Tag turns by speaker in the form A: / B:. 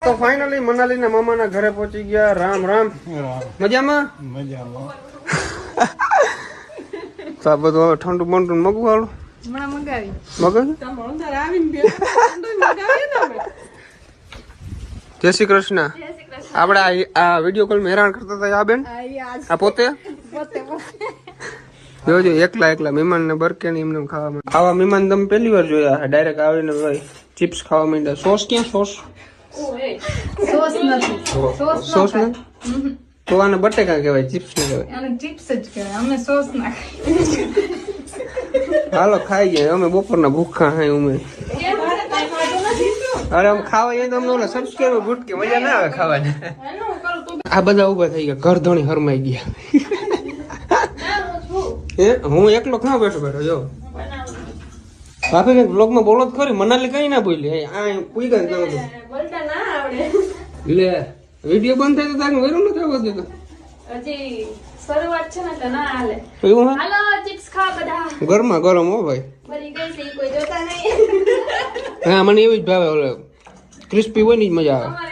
A: તો ફાઇનલી મનાલીના મામાના ઘરે પહોંચી ગયા. રામ રામ. મજામાં તો આ બધું હવે ઠંડુ બંડુ મગવાળું જય શ્રી કૃષ્ણ. આપણે આ વિડીયો કોલ હેરાન કરતા હતા આ બેન, આ પોતે જોજો એકલા મહેમાન ને બરકે ને એમને ખાવા માંડ્યા. આવા મહેમાન તમે પહેલી વાર જોયા? ડાયરેક્ટ આવીને ભાઈ ચિપ્સ ખાવા માંડ્યા. સોસ ક્યાં? સોસ ને તો આને બટેકા કહેવાય, ચિપ્સ ને કહેવાય. હાલો ખાઈ ગયા. અમે બપોરના ભૂખા હાય અમે. અરે આમ ખાવા જાય તો અમને ઓલા સબસ્ક્રાઈબર ભૂટકે મજા ના આવે ખાવાની. આ બધા ઉભા થઈ ગયા, ઘરધણી હરમાઈ ગયા. હું એકલો ક્યાં બેઠો જો ભાભી કઈક બ્લોગ માં બોલો જ ખરી. મનાલી કઈ ના બોલી આ પૂઈ ગયા લે. વિડીયો બંધ થાય તો તારે વેરું નથી આવવા દેતો. એવું ગરમા ગરમ હો ભાઈ. હા મને એવી જ ભાવે. ઓલે ક્રિસ્પી હોય ને જ મજા આવે.